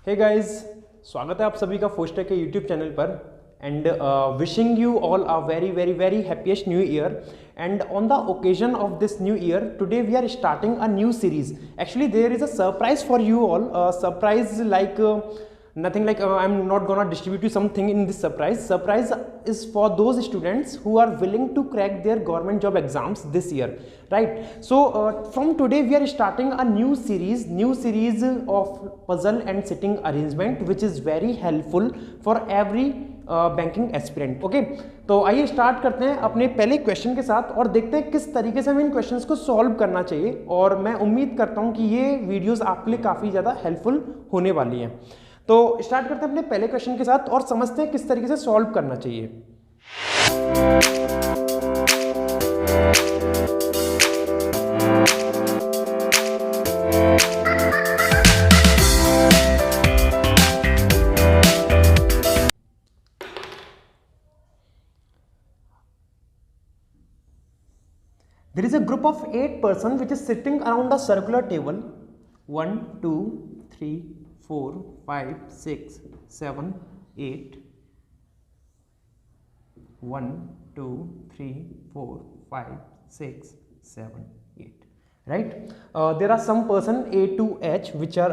Hey guys, स्वागत है आप सभी का फोस्टेक के यूट्यूब चैनल पर and wishing you all a very very very happiest new year. And on the occasion of this new year, today we are starting a new series. Actually, there is a surprise for you all. Surprise like nothing like I'm not gonna distribute you something in this surprise. Surprise is for those students who are willing to crack their government job exams this year, right? So from today we are starting a new series of puzzle and sitting arrangement, which is very helpful for every banking aspirant. Okay, तो आइए start करते हैं अपने पहले question के साथ और देखते हैं किस तरीके से हमें इन क्वेश्चंस को सॉल्व करना चाहिए. और मैं उम्मीद करता हूं कि ये वीडियोस आपके लिए काफ़ी ज़्यादा हेल्पफुल होने वाली हैं. तो स्टार्ट करते हैं अपने पहले क्वेश्चन के साथ और समझते हैं किस तरीके से सॉल्व करना चाहिए. There is a group of 8 persons which is sitting around a circular table. 1, 2, 3, 4, 5, 6, 7, 8. 1, 2, 3, 4, 5, 6, 7, 8. Right? There are some person A to H which are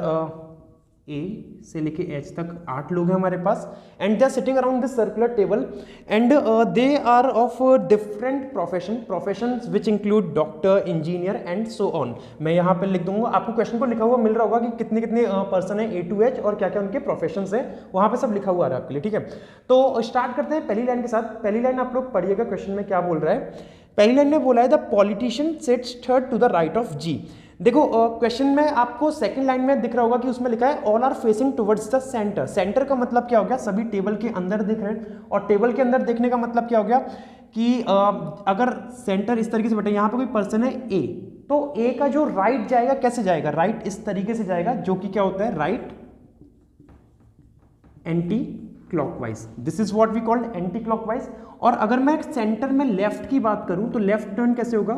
A से लेके H तक 8 लोग हैं हमारे पास and they are sitting around this circular table and they are of different professions which include doctor, engineer and so on. मैं यहाँ पे लिख दूंगा, आपको क्वेश्चन को लिखा हुआ मिल रहा होगा कि कितने कितने पर्सन है A to H और क्या क्या उनके प्रोफेशंस है, वहाँ पे सब लिखा हुआ आ रहा है आपके लिए. ठीक है, तो स्टार्ट करते हैं पहली लाइन के साथ. पहली लाइन आप लोग पढ़िएगा क्वेश्चन में क्या बोल रहा है. पहली लाइन में बोला है the politician sits third to the right of G. देखो क्वेश्चन में आपको सेकंड लाइन में दिख रहा होगा कि उसमें लिखा है all are facing towards the centre. Centre का मतलब क्या हो गया, सभी टेबल के अंदर दिख रहे हैं. और टेबल के अंदर देखने का मतलब क्या हो गया कि अगर सेंटर इस तरीके से बैठे, यहाँ पे कोई पर्सन है ए, तो ए का जो राइट जाएगा कैसे जाएगा, राइट इस तरीके से जाएगा, जो कि क्या होता है right anti clockwise. This is what we called anti clockwise. और अगर मैं सेंटर में लेफ्ट की बात करूं तो लेफ्ट टर्न कैसे होगा,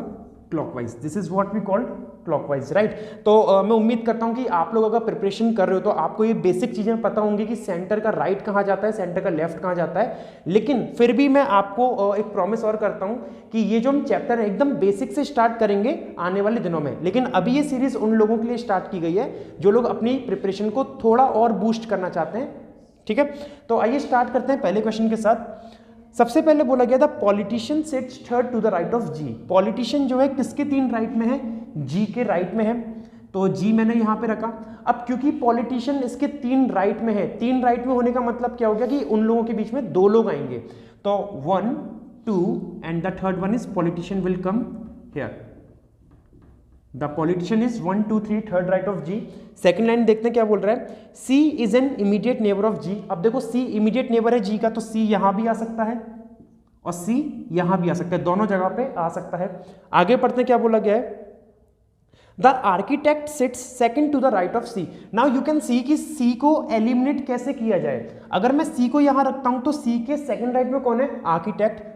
clockwise. This is what we called clockwise, right. तो मैं उम्मीद करता हूं कि आप लोग अगर प्रिपरेशन कर रहे हो तो आपको ये बेसिक चीजें पता होंगी कि सेंटर का राइट कहां जाता है, सेंटर का लेफ्ट कहां जाता है. लेकिन फिर भी मैं आपको एक प्रॉमिस और करता हूं कि ये जो हम चैप्टर है एकदम बेसिक से स्टार्ट करेंगे आने वाले दिनों में. लेकिन अभी ये सीरीज उन लोगों के लिए स्टार्ट की गई है जो लोग अपनी प्रिपरेशन को थोड़ा और बूस्ट करना चाहते हैं. ठीक है, तो आइए स्टार्ट करते हैं पहले क्वेश्चन के साथ. सबसे पहले बोला गया था politician sits third to the right of G. Politician जो है किसके 3 राइट में है, जी के राइट में है, तो जी मैंने यहां पे रखा. अब क्योंकि पॉलिटिशियन इसके 3 राइट में है, 3 राइट में होने का मतलब क्या हो गया कि उन लोगों के बीच में 2 लोग आएंगे. तो 1, 2 and the third one is politician will come here. The politician is 1, 2, 3 third right of G. Second line देखते हैं क्या बोल रहा है, C is an immediate neighbour of G. अब देखो सी इमीडिएट नेबर है जी का, तो सी यहां भी आ सकता है और सी यहां भी आ सकता है, दोनों जगह पे आ सकता है. आगे पढ़ते हैं क्या बोला गया है, the architect sits second to the right of C. Now you can see कि सी को एलिमिनेट कैसे किया जाए. अगर मैं सी को यहां रखता हूं तो सी के सेकंड राइट में कौन है, आर्किटेक्ट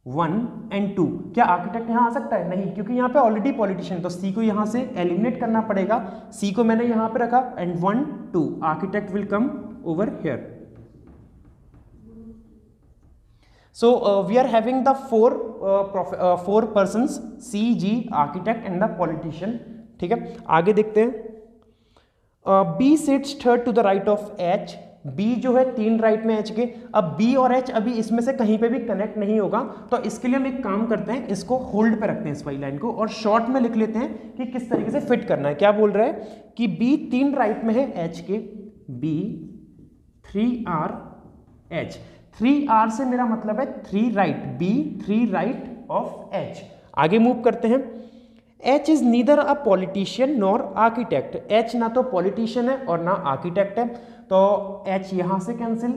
1 एंड 2. क्या आर्किटेक्ट यहां आ सकता है, नहीं, क्योंकि यहां पे ऑलरेडी पॉलिटिशियन, तो सी को यहां से एलिमिनेट करना पड़ेगा. सी को मैंने यहां पे रखा and 1, 2 architect will come over here. So we are having the four persons, C, G, architect and the politician. ठीक है, आगे देखते हैं. B sits third to the right of H. B जो है 3 राइट में H के. अब B और H अभी इसमें से कहीं पे भी कनेक्ट नहीं होगा, तो इसके लिए हम एक काम करते हैं, इसको होल्ड पे रखते हैं इस वाली लाइन को और शॉर्ट में लिख लेते हैं कि किस तरीके से फिट करना है. क्या बोल रहा है कि B 3 राइट में है H के, B 3R H. 3R से मेरा मतलब है 3 right, B 3 right of H. आगे मूव करते हैं. H is neither a politician nor architect. H ना तो पॉलिटिशियन है और ना आर्किटेक्ट है, तो H यहां से कैंसिल,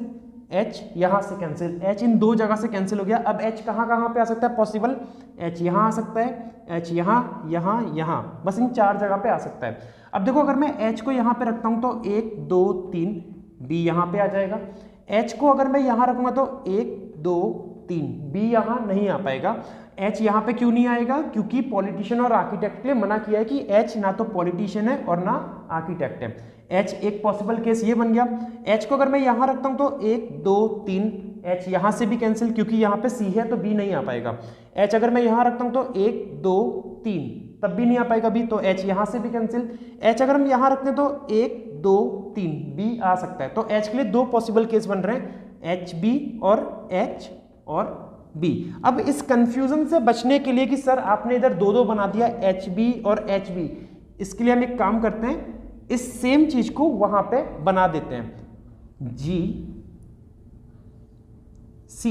H यहां से कैंसिल, H इन 2 जगह से कैंसिल हो गया. अब H कहां कहां पे आ सकता है पॉसिबल, H यहां आ सकता है, H यहां, यहां, यहां, बस इन 4 जगह पे आ सकता है. अब देखो अगर मैं H को यहां पे रखता हूं तो 1, 2, 3, B यहां पे आ जाएगा. H को अगर मैं यहां रखूंगा तो 1, 2, 3, B यहां नहीं आ पाएगा. H यहां पे क्यों नहीं आएगा, क्योंकि पॉलिटिशियन और आर्किटेक्ट के लिए मना किया है कि H ना तो पॉलिटिशियन है और ना आर्किटेक्ट है. H एक पॉसिबल केस ये बन गया। H को अगर मैं यहाँ रखता हूँ तो 1 2 3, H यहाँ से भी कैंसिल क्योंकि यहाँ पे C है तो B नहीं आ पाएगा। H अगर मैं यहाँ रखता हूँ तो 1 2 3 तब भी नहीं आ पाएगा B, तो H यहाँ से भी कैंसिल। H अगर हम यहाँ रखते हैं तो 1 2 3 B आ सकता है। तो H के लिए दो पॉसिबल केस बन रहे हैं, HB और H और B। अब इस कंफ्यूजन से बचने के लिए कि सर आपने इधर दो दो बना दिया HB और HB, इसके लिए हम एक काम करते हैं, इस सेम चीज को वहां पे बना देते हैं। G C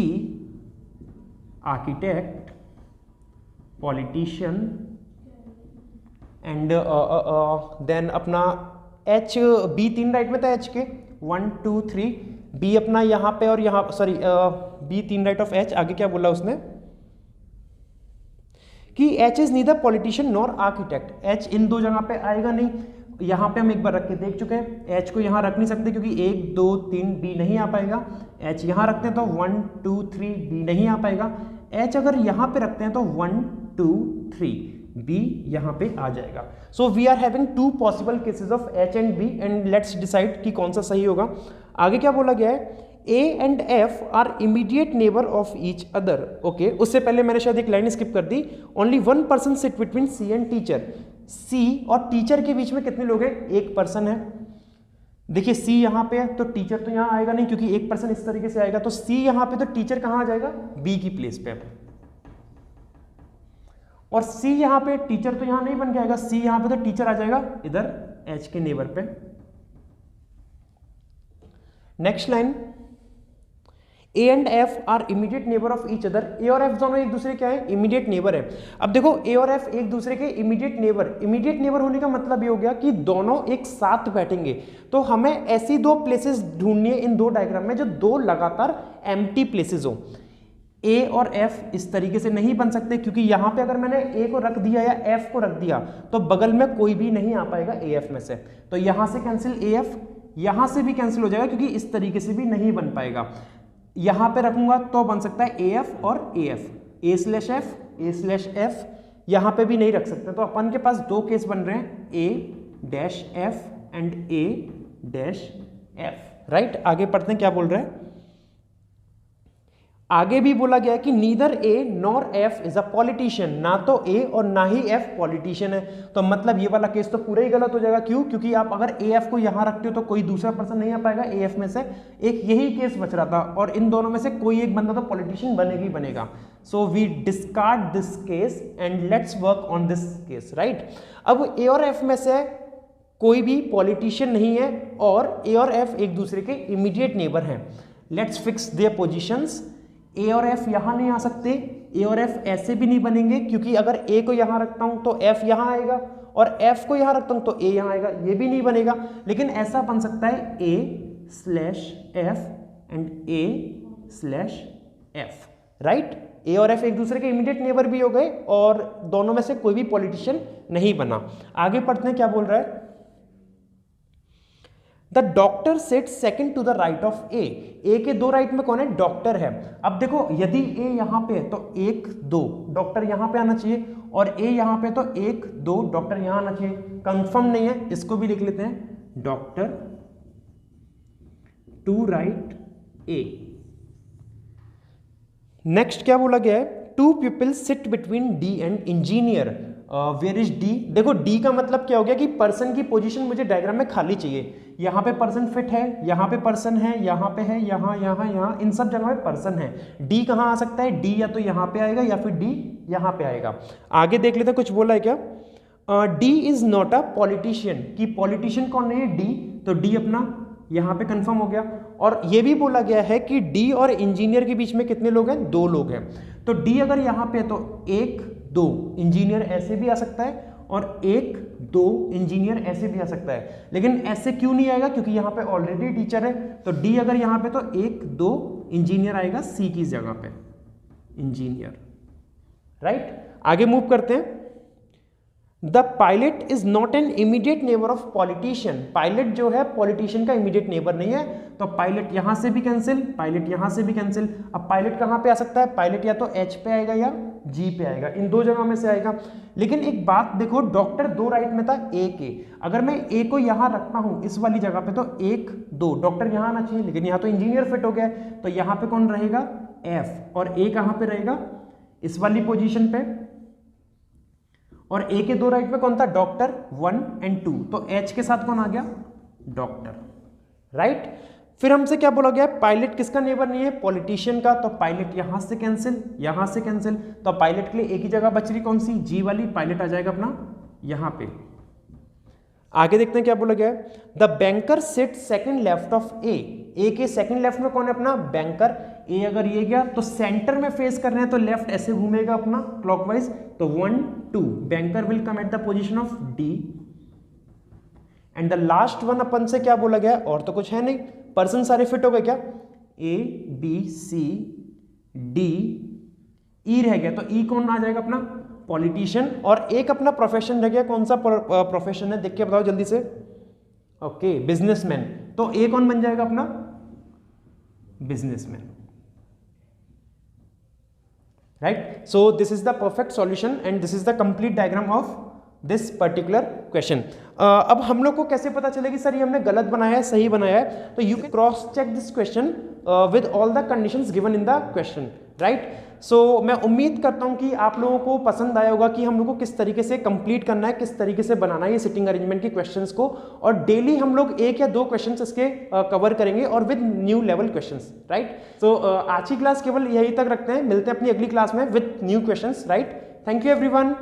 architect politician and then अपना H B 3 राइट में था H के 1 2 3, B अपना यहाँ पे और यहाँ sorry B 3 right of H। आगे क्या बोला उसने कि H is neither politician nor architect. H इन दो जगह पे आएगा नहीं, यहाँ पे हम एक बार रख के देख चुके हैं। H को यहाँ रख नहीं सकते क्योंकि 1 2 3 B नहीं आ पाएगा। H यहाँ रखते हैं तो 1 2 3 B नहीं आ पाएगा। H अगर यहाँ पे रखते हैं तो 1 2 3 B यहाँ पे आ जाएगा। So we are having two possible cases of H and B and let's decide कि कौन सा सही होगा। आगे क्या बोला गया है, A and F are immediate neighbour of each other. Okay, उससे पहले मैंने शायद एक लाइन स्किप कर दी। Only one person sit between C and teacher. C और टीचर के बीच में कितने लोग हैं, एक पर्सन है। देखिए C यहाँ पे है तो टीचर तो यहाँ आएगा नहीं क्योंकि एक पर्सन इस तरीके से आएगा, तो C यहाँ पे तो टीचर कहाँ आ जाएगा, B की प्लेस पे। और C यहाँ पे टीचर तो यहाँ नहीं बन के आएगा, C यहाँ पे तो टीचर आ जाएगा इधर H के नेबर पे। Next line, A and F are immediate neighbour of each other. A और F दोनों एक दूसरे क्या है, इमीडिएट नेबर है। अब देखो A और F एक दूसरे के इमीडिएट नेबर होने का मतलब ये हो गया कि दोनों एक साथ बैठेंगे। तो हमें ऐसी दो प्लेसेस ढूंढनी है इन दो डायग्राम में जो दो लगातार एम्प्टी प्लेसेस हो। A और F इस तरीके से नहीं बन सकते क्योंकि यहां पे अगर मैंने A को रख दिया या F को रख दिया तो बगल में कोई भी नहीं आ पाएगा AF में से, तो यहां से कैंसिल AF, यहां से भी कैंसिल हो जाएगा क्योंकि इस तरीके से भी नहीं बन पाएगा। यहां पे रखूंगा तो बन सकता है AF और AF, A/F A/F, यहां पे भी नहीं रख सकते। तो अपन के पास दो केस बन रहे हैं, A-F एंड A-F, राइट। आगे पढ़ते हैं क्या बोल रहे हैं। आगे भी बोला गया है कि neither A nor F is a politician, ना तो A और ना ही F पॉलिटिशियन है। तो मतलब ये वाला केस तो पूरा ही गलत हो जाएगा। क्यों? क्योंकि आप अगर AF को यहां रखते हो तो कोई दूसरा पर्सन नहीं आ पाएगा AF में से, एक यही केस बच रहा था और इन दोनों में से कोई एक बंदा तो पॉलिटिशियन बनेगा ही बनेगा। So we discard this case and let's work on this case, right. अब A और F में से कोई भी पॉलिटिशियन नहीं है और A और F एक दूसरे के इमीडिएट नेबर हैं। Let's fix there positions. A और F यहां नहीं आ सकते, A और F ऐसे भी नहीं बनेंगे क्योंकि अगर A को यहां रखता हूं तो F यहां आएगा और F को यहां रखता हूं तो A यहां आएगा, ये भी नहीं बनेगा। लेकिन ऐसा बन सकता है A/F and A/F, right. A और F एक दूसरे के इमीडिएट नेबर भी हो गए और दोनों में से कोई भी पॉलिटिशियन नहीं बना। आगे पढ़ते हैं क्या बोल रहा है। The doctor sat second to the right of A। A के दो राइट में कौन है, डॉक्टर है। अब देखो यदि A यहां पे है तो 1 2 डॉक्टर यहां पे आना चाहिए और A यहां पे तो 1 2 डॉक्टर यहां आना चाहिए। कंफर्म नहीं है, इसको भी लिख लेते हैं, doctor to right A। Next क्या बोला गया है, two people sit between D and engineer. Where is D? देखो D का मतलब क्या हो गया कि पर्सन की पोजीशन मुझे डायग्राम में खाली चाहिए। यहाँ पे पर्सन फिट है, यहाँ पे पर्सन है, यहाँ पे है, यहाँ यहाँ यहाँ, इन सब जगह पे पर्सन है। D कहाँ आ सकता है, D या तो यहाँ पे आएगा या फिर D यहाँ पे आएगा। आगे देख लेते हैं कुछ बोला है क्या। D is not a politician, कि पॉलिटिशियन कौन नहीं है, D, तो D अपना यहाँ पे कंफर्म हो गया। और ये भी बोला गया है कि D और इंजीनियर के बीच में कितने लोग हैं, 2 लोग हैं। तो D अगर यहाँ पे है तो 1 2 इंजीनियर ऐसे भी आ सकता है और 1 2 इंजीनियर ऐसे भी आ सकता है। लेकिन ऐसे क्यों नहीं आएगा, क्योंकि यहाँ पे ऑलरेडी टीचर है। तो D अगर यहाँ पे तो 1 2 इंजीनियर आएगा C की जगह पे, इंजीनियर, राइट। आगे मूव करते हैं। The pilot is not an immediate neighbour of politician. Pilot जो है पॉलिटिशियन का इमीडिएट नेबर नहीं है, तो पायलट यहां से भी कैंसिल, पायलट यहां से भी कैंसिल। अब पायलट कहां पे आ सकता है, पायलट या तो एच पे आएगा या जी पे आएगा, इन दो जगह में से आएगा। लेकिन एक बात देखो, डॉक्टर दो राइट में था, ए के, अगर मैं ए को यहां रखता हूं इस वाली जगह पे तो 1 2 डॉक्टर यहां आना चाहिए, लेकिन यहां तो इंजीनियर फिट हो गया, तो यहां पे कौन रहेगा, एफ, और ए कहां पे रहेगा, इस वाली पोजीशन पे, और ए के दो राइट में कौन था, डॉक्टर 1 और 2, तो एच के साथ कौन आ गया, डॉक्टर, राइट। फिर हमसे क्या बोला गया, पायलट किसका नेबर नहीं है, पॉलिटिशियन का, तो पायलट यहां से कैंसिल, यहां से कैंसिल, तो पायलट के लिए एक ही जगह बच रही कौन सी, जी वाली, पायलट आ जाएगा अपना यहां पे। आगे देखते हैं क्या बोला गया है, the banker sit second left of A. A के सेकंड लेफ्ट में कौन है अपना, बैंकर। ए अगर ये गया तो सेंटर में फेस कर रहे हैं तो लेफ्ट ऐसे घूमेगा अपना क्लॉकवाइज, तो 1 2 banker will come at the position of D. And the last one अपन से क्या बोला गया, और तो कुछ है नहीं, पर्सन सारे फिट हो गए क्या, ए बी सी डी, ई रह गया, तो ई कौन आ जाएगा अपना, पॉलिटिशियन, और एक अपना प्रोफेशन रह गया, कौन सा प्रोफेशन है, देख के बताओ जल्दी से, ओके बिजनेसमैन, तो ए कौन बन जाएगा अपना, businessman, right. So this is the perfect solution and this is the complete diagram of this particular question. अब हम लोग को कैसे पता चलेगी सर ये हमने गलत बनाया है सही बनाया है, तो you can cross check this question with all the conditions given in the question, right. So मैं उम्मीद करता हूं कि आप लोगों को पसंद आया होगा कि हम लोग को किस तरीके से कंप्लीट करना है, किस तरीके से बनाना है ये सिटिंग अरेंजमेंट के क्वेश्चंस को, और डेली हम लोग 1 या 2 क्वेश्चंस इसके कवर करेंगे और with new level questions, right. So आज की क्लास केवल यही तक रखते हैं, मिलते हैं अपनी अगली क्लास में with new questions, right. Thank you everyone.